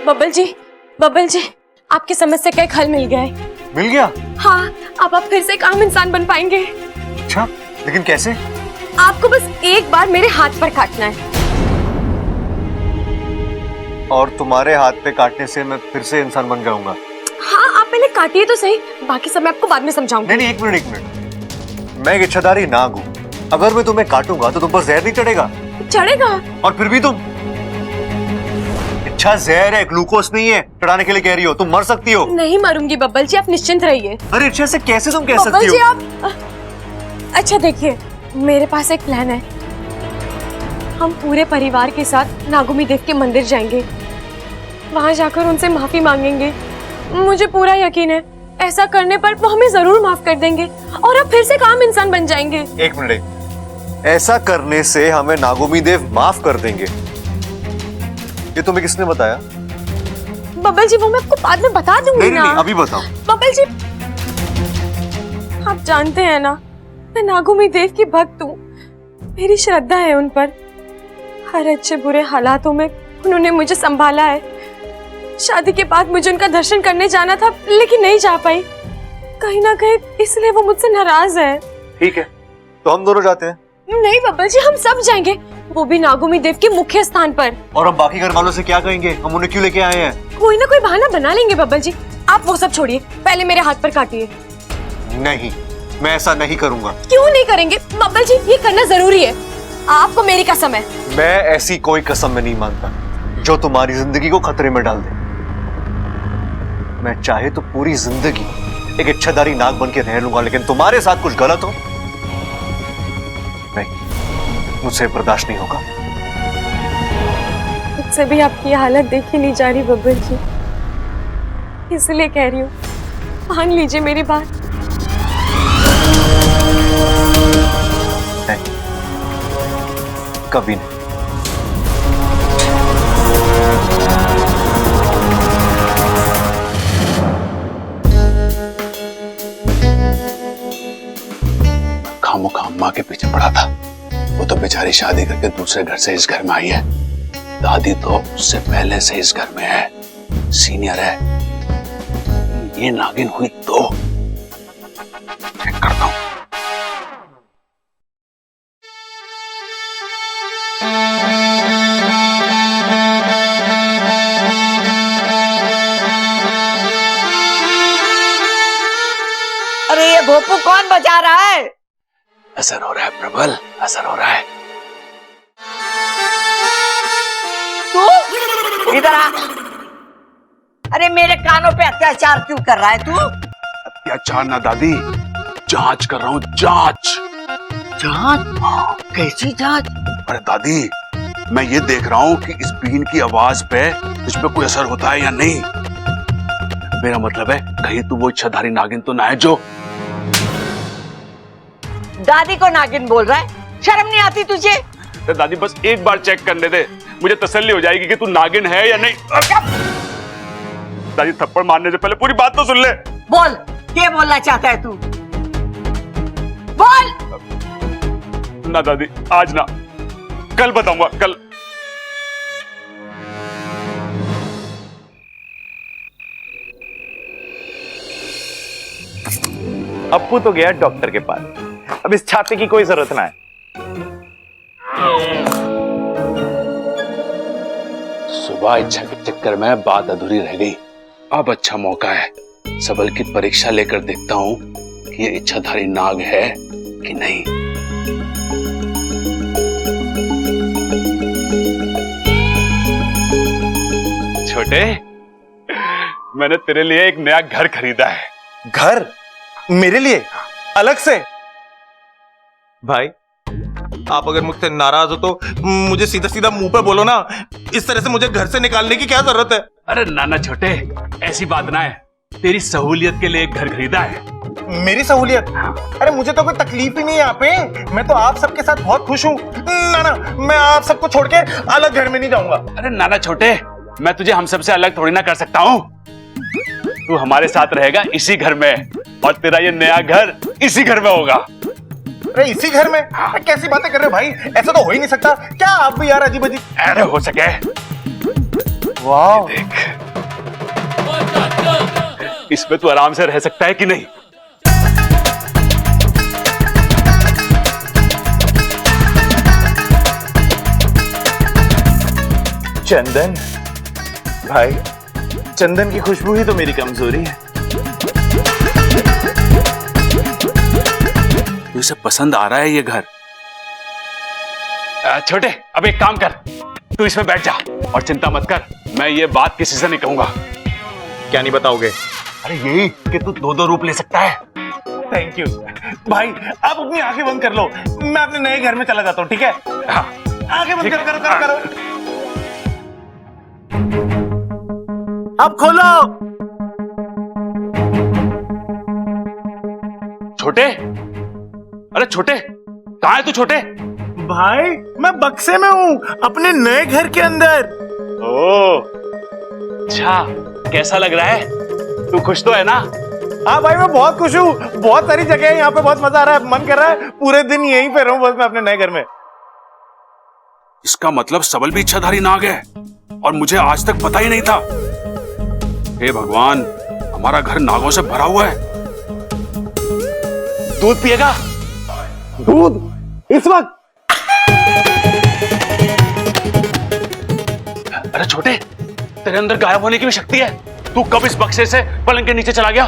बब्बल जी, आपकी समस्या का एक हल मिल गया है। मिल गया? हाँ, अब आप फिर से एक आम इंसान बन पाएंगे। अच्छा, लेकिन कैसे? आपको बस एक बार मेरे हाथ पर काटना है। और तुम्हारे हाथ पे काटने से मैं फिर से इंसान बन जाऊंगा? हाँ, आप पहले काटिए तो सही, बाकी सब मैं आपको बाद में समझाऊंगी। नहीं, एक मिनट। मैं एक इच्छाधारी नाग हूँ। अगर मैं तुम्हें काटूंगा तो तुम पर जहर नहीं चढ़ेगा? चढ़ेगा। और फिर भी तुम? इच्छा जहर है, ग्लूकोज नहीं है। चढ़ाने के लिए कह रही हो, तुम मर सकती हो। नहीं मरूंगी बब्बल जी, आप निश्चिंत रहिए। अरे इच्छा से कैसे तुम कह सकती बब्बल हो? जी आप अच्छा देखिए, मेरे पास एक प्लान है। हम पूरे परिवार के साथ नागुमी देव के मंदिर जाएंगे, वहां जाकर उनसे माफी मांगेंगे। मुझे पूरा यकीन है ऐसा करने पर वो हमें जरूर माफ कर देंगे और अब फिर से एक आम इंसान बन जाएंगे। एक मिनट, ऐसा करने से हमें नागुमी देव माफ कर देंगे, ये तुम्हें किसने बताया? बब्बल जी, वो मैं आपको बाद में बता दूंगी ना। नहीं, अभी बताओ। बब्बल जी, आप जानते हैं ना, मैं नागुमी देव की भक्त हूँ। मेरी श्रद्धा है उन पर। हर अच्छे बुरे हालातों में उन्होंने मुझे संभाला है। शादी के बाद मुझे उनका दर्शन करने जाना था, लेकिन नहीं जा पाई। कहीं ना कहीं इसलिए वो मुझसे नाराज है। ठीक है, तो हम दोनों जाते हैं। नहीं बब्बल जी, हम सब जाएंगे, वो भी नागुमी देव के मुख्य स्थान पर। और हम बाकी घर वालों से क्या कहेंगे? हम उन्हें क्यों लेके आए हैं? कोई ना कोई बहाना बना लेंगे बब्बल जी। आप वो सब छोड़िए, पहले मेरे हाथ पर काटिए। नहीं, मैं ऐसा नहीं करूंगा। क्यों नहीं करेंगे बब्बल जी? ये करना जरूरी है। आपको मेरी कसम है। मैं ऐसी कोई कसम में नहीं मानता जो तुम्हारी जिंदगी को खतरे में डाल दे। मैं चाहे तो पूरी जिंदगी एक इच्छाधारी नाग बन के रह लूंगा, लेकिन तुम्हारे साथ कुछ गलत हो नहीं, मुझसे बर्दाश्त नहीं होगा। मुझसे भी आपकी हालत देखी नहीं जा रही बब्बल जी, इसलिए कह रही हूँ, मान लीजिए मेरी बात। नहीं, कभी नहीं। खामोखा अम्मा के पीछे पड़ा था। वो तो बेचारी शादी करके दूसरे घर से इस घर में आई है। दादी तो उससे पहले से इस घर में है, सीनियर है। ये नागिन हुई तो चेक करता हूं। अरे ये भोपू कौन बजा रहा है? असर हो रहा है प्रबल, असर हो रहा है। तू इधर आ। अरे मेरे कानों पे अत्याचार क्यों कर रहा है तू? अत्याचार ना दादी, जांच कर रहा हूँ, जांच। जांच? कैसी जांच? अरे दादी, मैं ये देख रहा हूँ कि इस बीन की आवाज पे तुझ पे कोई असर होता है या नहीं। मेरा मतलब है कहीं तू वो इच्छाधारी नागिन तो ना है जो दादी को नागिन बोल रहा है? शर्म नहीं आती तुझे? तो दादी बस एक बार चेक करने दे, मुझे तसल्ली हो जाएगी कि तू नागिन है या नहीं। दादी थप्पड़ मारने से पहले पूरी बात तो सुन ले। बोल, क्या बोलना चाहता है तू? बोल। ना दादी, आज ना, कल बताऊंगा, कल। अप्पू तो गया डॉक्टर के पास, अब इस छाते की कोई जरूरत ना है। सुबह इच्छा के चक्कर में बात अधूरी रह गई। अब अच्छा मौका है, सबल की परीक्षा लेकर देखता हूं कि ये इच्छाधारी नाग है कि नहीं। छोटे, मैंने तेरे लिए एक नया घर खरीदा है। घर? मेरे लिए अलग से? भाई, आप अगर मुझसे नाराज हो तो मुझे सीधा सीधा मुंह पे बोलो ना। इस तरह से मुझे घर से निकालने की क्या जरूरत है? अरे नाना छोटे, ऐसी बात ना है, तेरी सहूलियत के लिए एक घर खरीदा है। मेरी सहूलियत? अरे मुझे तो कोई तकलीफ ही नहीं है यहाँ पे। मैं तो आप सबके साथ बहुत खुश हूँ। ना, मैं आप सबको छोड़ के अलग घर में नहीं जाऊंगा। अरे नाना छोटे, मैं तुझे हम सबसे अलग थोड़ी ना कर सकता हूँ। तू हमारे साथ रहेगा इसी घर में, और तेरा ये नया घर इसी घर में होगा। अरे इसी घर में? कैसी बातें कर रहे हो भाई, ऐसा तो हो ही नहीं सकता। क्या आप भी यार अजीब अजीब। अरे हो सके। वाह, देख इसमें तू आराम से रह सकता है कि नहीं? चंदन भाई, चंदन की खुशबू ही तो मेरी कमजोरी है। तुझे पसंद आ रहा है ये घर? छोटे, अब एक काम कर, तू इसमें बैठ जा और चिंता मत कर, मैं ये बात किसी से नहीं कहूंगा। क्या नहीं बताओगे? अरे यही कि तू दो दो रूप ले सकता है। थैंक यू भाई, आप अपनी आंखें बंद कर लो, मैं अपने नए घर में चला जाता हूँ, ठीक है? हाँ, आंखें बंद करो करो करो करो। अब खोलो। छोटे, अरे छोटे, कहाँ है तू छोटे? भाई मैं बक्से में हूँ, अपने नए घर के अंदर। ओ, अच्छा, कैसा लग रहा है? तू खुश तो है ना? हाँ भाई, मैं बहुत खुश हूँ, बहुत सारी जगह है यहाँ पे, बहुत मजा आ रहा है, मन कर रहा है पूरे दिन यहीं पे रहूं बस मैं अपने नए घर में। इसका मतलब सबल भी इच्छाधारी नाग है और मुझे आज तक पता ही नहीं था। हे भगवान, हमारा घर नागों से भरा हुआ है। दूध पिएगा? दूध इस वक्त? अरे छोटे, तेरे अंदर गायब होने की भी शक्ति है। तू कब इस बक्से से पलंग के नीचे चला गया?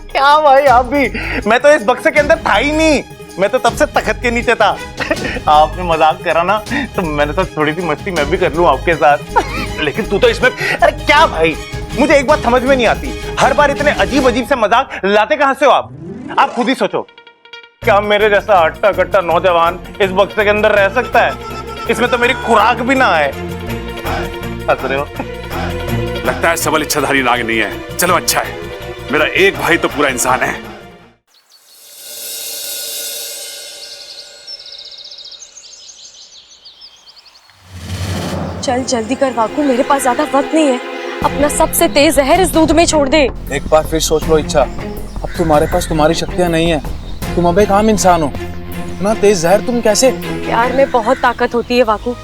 क्या भाई आप भी, मैं तो इस बक्से के अंदर था ही नहीं, मैं तो तब से तखत के नीचे था। आपने मजाक करा ना, तो मैंने तो थोड़ी सी मस्ती मैं भी कर लूं आपके साथ। लेकिन तू तो इसमें, अरे क्या भाई, मुझे एक बात समझ में नहीं आती, हर बार इतने अजीब अजीब से मजाक लाते कहां से हो आप खुद ही सोचो, क्या मेरे जैसा हट्टा कट्टा नौजवान इस बक्से के अंदर रह सकता है? इसमें तो मेरी खुराक भी ना है। हंस रहे हो? लगता है सबल इच्छाधारी नाग नहीं है। चलो अच्छा है, मेरा एक भाई तो पूरा इंसान है। चल जल्दी कर वाकू, मेरे पास ज्यादा वक्त नहीं है। अपना सबसे तेज जहर इस दूध में छोड़ दे। एक बार फिर सोच लो इच्छा, अब तुम्हारे पास तुम्हारी शक्तियां नहीं है, तुम अब एक आम इंसान हो, इतना तेज जहर तुम कैसे? प्यार में बहुत ताकत होती है वाकू,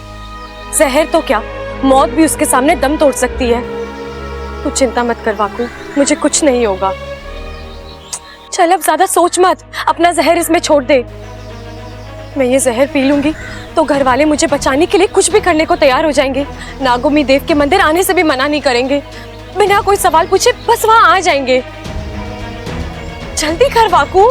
जहर तो क्या, मौत भी उसके सामने दम तोड़ सकती है। तू चिंता मत कर वाकू, मुझे कुछ नहीं होगा। चल अब ज्यादा सोच मत, अपना जहर इसमें छोड़ दे। मैं ये जहर पी लूंगी तो घर वाले मुझे बचाने के लिए कुछ भी करने को तैयार हो जाएंगे। नागोमी देव के मंदिर आने से भी मना नहीं करेंगे, बिना कोई सवाल पूछे बस वहां आ जाएंगे। जल्दी कर वाकू।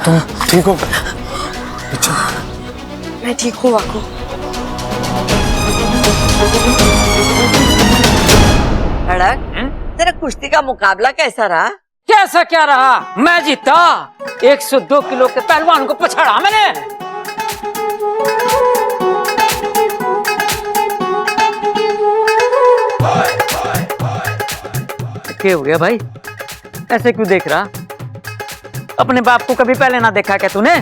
तुम ठीक हो? मैं ठीक हूँ वाकू। धड़क, तेरा कुश्ती का मुकाबला कैसा रहा? कैसा क्या रहा, मैं जीता। 102 किलो के पहलवान को पछाड़ा मैंने। क्या हो गया भाई, ऐसे क्यों देख रहा? अपने बाप को कभी पहले ना देखा क्या तूने?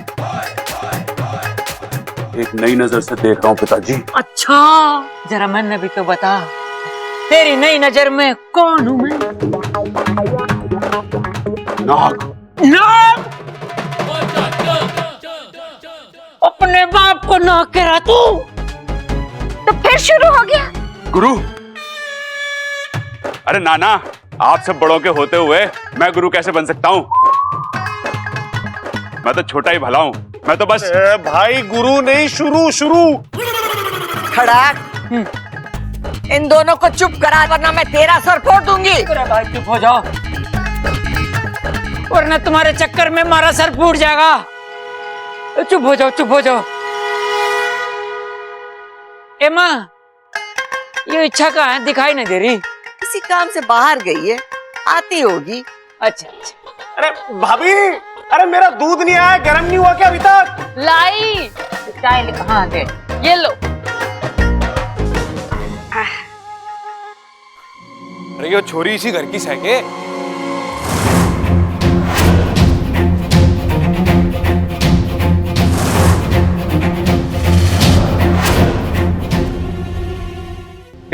एक नई नजर से देख रहा हूँ पिताजी। अच्छा, जरा मैंने भी तो बता, तेरी नई नजर में कौन हूँ मैं? नाग। नाग? अपने बाप को नाग कह रहा तू? तो फिर शुरू हो गया। गुरु, अरे नाना, आप सब बड़ों के होते हुए मैं गुरु कैसे बन सकता हूँ? मैं तो छोटा ही भला हूँ, मैं तो बस। भाई गुरु नहीं, शुरू। खड़क, इन दोनों को चुप करा वरना मैं तेरा सर फोड़ दूंगी। अरे भाई चुप हो जाओ, वरना तुम्हारे चक्कर में हमारा सर फूट जाएगा। चुप हो जाओ, चुप हो जाओ। ए माँ, ये इच्छा कहाँ है, दिखाई नहीं दे रही? किसी काम से बाहर गई है, आती होगी। अच्छा। अरे भाभी, अरे मेरा दूध नहीं आया, गर्म नहीं हुआ क्या अभी तक? लाई चाय हाँ दे, ये लो। अरे ये छोरी इसी घर की सैके।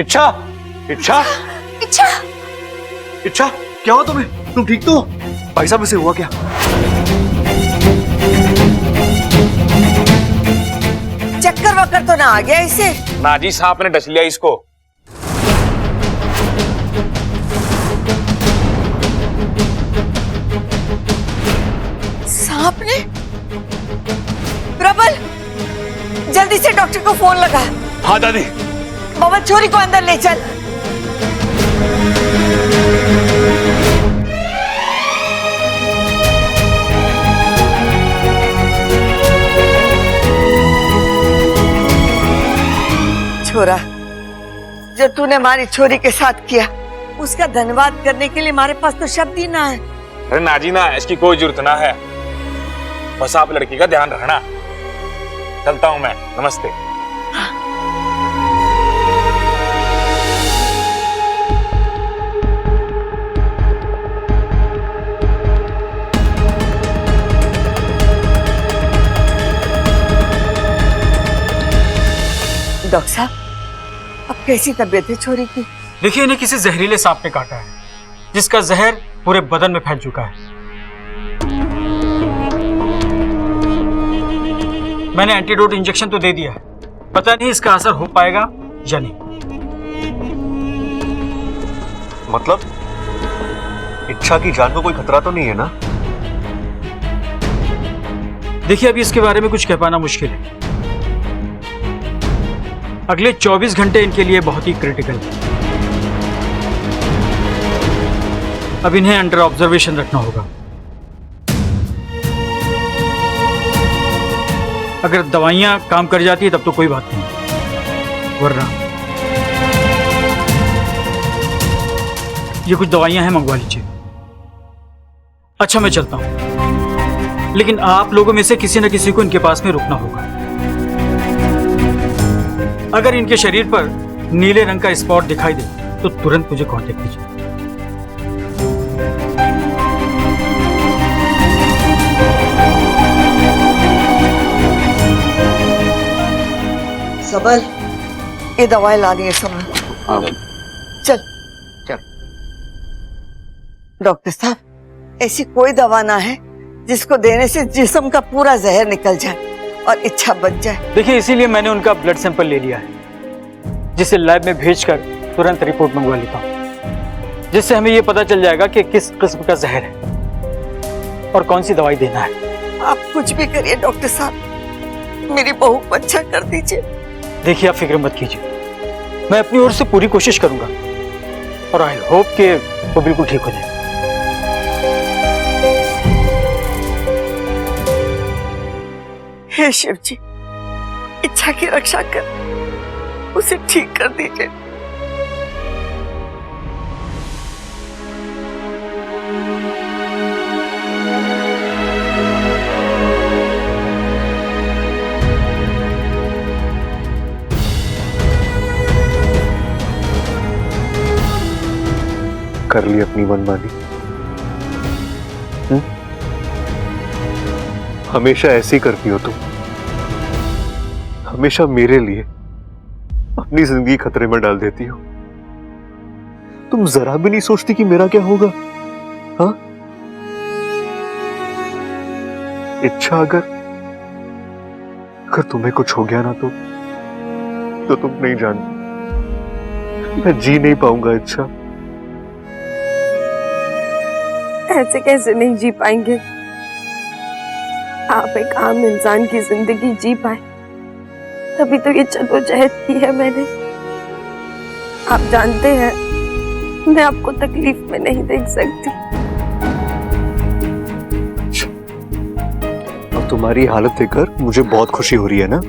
इच्छा इच्छा इच्छा इच्छा, क्या हुआ तुम्हें? तुम ठीक तो हो? भाई साहब इसे हुआ क्या? चक्कर वक्कर तो ना आ गया इसे? नाजी साहब ने डस लिया इसको। सांप ने? प्रबल, जल्दी से डॉक्टर को फोन लगा। हाँ दादी। बबल, छोरी को अंदर ले चल। छोरा, जो तूने हमारी छोरी के साथ किया, उसका धन्यवाद करने के लिए हमारे पास तो शब्द ही ना है। अरे नाजी ना, इसकी कोई जरूरत ना है, बस आप लड़की का ध्यान रखना। चलता हूं मैं, नमस्ते। डॉक्टर साहब, अब कैसी तबीयत है छोरी की? देखिए, इन्हें किसी जहरीले सांप ने काटा है, जिसका जहर पूरे बदन में फैल चुका है। मैंने एंटीडोट इंजेक्शन तो दे दिया है, पता नहीं इसका असर हो पाएगा या नहीं। मतलब इच्छा की जान को कोई खतरा तो नहीं है ना? देखिए, अभी इसके बारे में कुछ कह पाना मुश्किल है। अगले 24 घंटे इनके लिए बहुत ही क्रिटिकल है। अब इन्हें अंडर ऑब्जर्वेशन रखना होगा। अगर दवाइयां काम कर जाती है तब तो कोई बात नहीं, वरना ये कुछ दवाइयां हैं, मंगवा लीजिए। अच्छा, मैं चलता हूं, लेकिन आप लोगों में से किसी न किसी को इनके पास में रुकना होगा। अगर इनके शरीर पर नीले रंग का स्पॉट दिखाई दे तो तुरंत मुझे कांटेक्ट कीजिए। सबल, ये दवाई लानी है सबल। हाँ चल चल। डॉक्टर साहब, ऐसी कोई दवा ना है जिसको देने से जिस्म का पूरा जहर निकल जाए और इच्छा बच जाए। देखिए, इसीलिए मैंने उनका ब्लड सैंपल ले लिया है, जिसे लैब में भेजकर तुरंत रिपोर्ट मंगवा लेता हूँ, जिससे हमें ये पता चल जाएगा कि किस किस्म का जहर है और कौन सी दवाई देना है। आप कुछ भी करिए डॉक्टर साहब, मेरी बहू को अच्छा कर दीजिए। देखिए, आप फिक्र मत कीजिए, मैं अपनी ओर से पूरी कोशिश करूंगा और आई होप कि वो बिल्कुल ठीक हो जाए। हे शिव जी, इच्छा की रक्षा कर, उसे ठीक कर दीजिए। कर ली अपनी मनमानी। हमेशा ऐसी करती हो तुम, हमेशा मेरे लिए अपनी जिंदगी खतरे में डाल देती हो। तुम जरा भी नहीं सोचती कि मेरा क्या होगा? हाँ, इच्छा, अगर तुम्हें कुछ हो गया ना तो तुम नहीं जानती, मैं जी नहीं पाऊंगा। इच्छा, ऐसे कैसे नहीं जी पाएंगे? आप एक आम इंसान की जिंदगी जी पाए, तभी तो ये जद्दोजहद की है मैंने। आप जानते हैं, मैं आपको तकलीफ में नहीं देख सकती। अब तुम्हारी हालत देखकर मुझे बहुत खुशी हो रही है ना?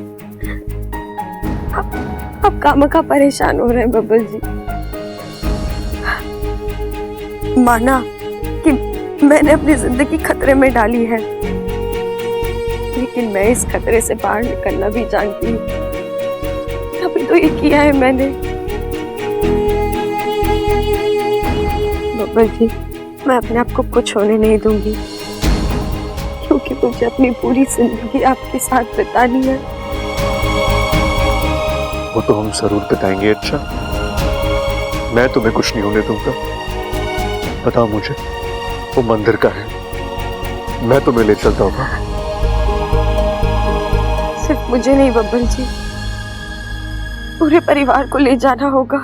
आप खामखा परेशान हो रहे हैं बबल जी। माना कि मैंने अपनी जिंदगी खतरे में डाली है, लेकिन मैं इस खतरे से बाहर निकलना भी जानती हूँ, तभी तो ये किया है मैंने। बब्बर जी, मैं अपने आप को कुछ होने नहीं दूंगी, क्योंकि मुझे अपनी पूरी जिंदगी आपके साथ बितानी है। वो तो हम जरूर बिताएंगे। अच्छा, मैं तुम्हें कुछ नहीं होने दूंगा। बताओ मुझे, वो मंदिर का है, मैं तुम्हें ले चलता हूँ। सिर्फ मुझे नहीं बब्बर जी, पूरे परिवार को ले जाना होगा।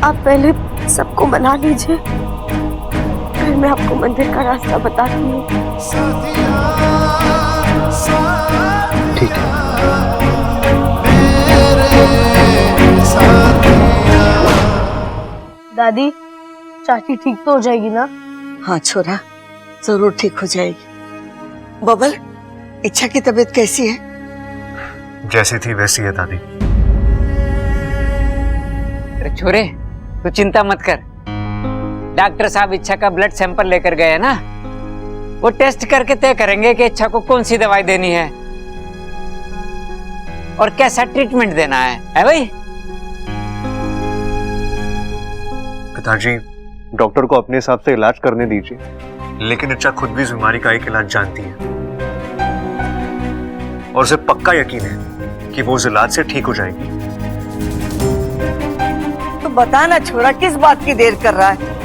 आप पहले सबको मना लीजिए, फिर मैं आपको मंदिर का रास्ता बताती हूँ। ठीक है। दादी, चाची ठीक तो हो जाएगी ना? हाँ छोरा, जरूर ठीक हो जाएगी। बबल, इच्छा की तबीयत कैसी है? जैसी थी वैसी है दादी। अरे छोरे, तू चिंता मत कर। डॉक्टर साहब इच्छा का ब्लड सैंपल लेकर गए हैं ना, वो टेस्ट करके तय करेंगे कि इच्छा को कौन सी दवाई देनी है और कैसा ट्रीटमेंट देना है भाई? पिताजी, डॉक्टर को अपने हिसाब से इलाज करने दीजिए, लेकिन इच्छा खुद भी इस बीमारी का एक इलाज जानती है और उसे पक्का यकीन है कि वो उस इलाज से ठीक हो जाएगी। तो बता ना छोरा, किस बात की देर कर रहा है?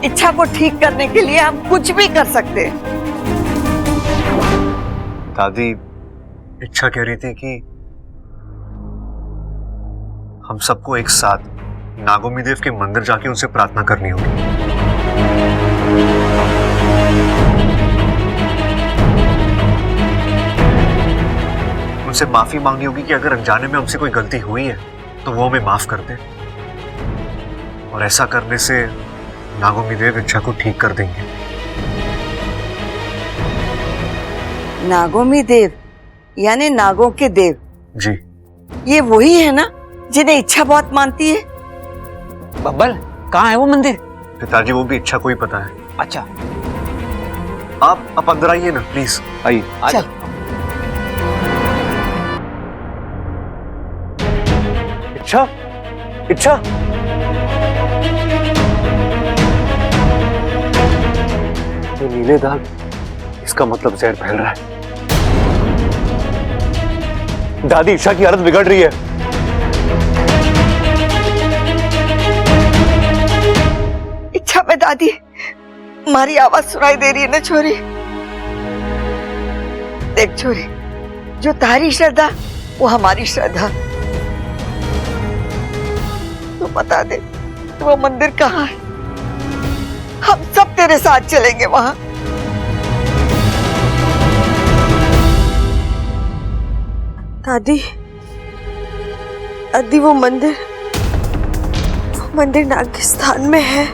इच्छा को ठीक करने के लिए हम कुछ भी कर सकते हैं। दादी, इच्छा कह रही थी कि हम सबको एक साथ नागोमी देव के मंदिर जाके उनसे प्रार्थना करनी होगी। उनसे माफी मांगनी होगी कि अगर अनजाने में हमसे कोई गलती हुई है तो वो हमें माफ कर दे, और ऐसा करने से नागोमी देव इच्छा को ठीक कर देंगे। नागोमी देव यानी नागों के देव? जी। ये वही है ना जिन्हें इच्छा बहुत मानती है? बब्बल, कहाँ है वो मंदिर? पिताजी, वो भी इच्छा को ही पता है। अच्छा, आप अंदर आइए ना प्लीज, आइए। चल। इच्छा, इच्छा, ये नीले दाग, इसका मतलब जहर फैल रहा है। दादी, इच्छा की हालत बिगड़ रही है। इच्छा में दादी, हमारी आवाज सुनाई दे रही है ना छोरी? देख छोरी, जो तारी श्रद्धा वो हमारी श्रद्धा। तो बता दे, वो मंदिर कहाँ है? हम सब तेरे साथ चलेंगे वहां। दादी, दादी, वो मंदिर नागिस्तान में है।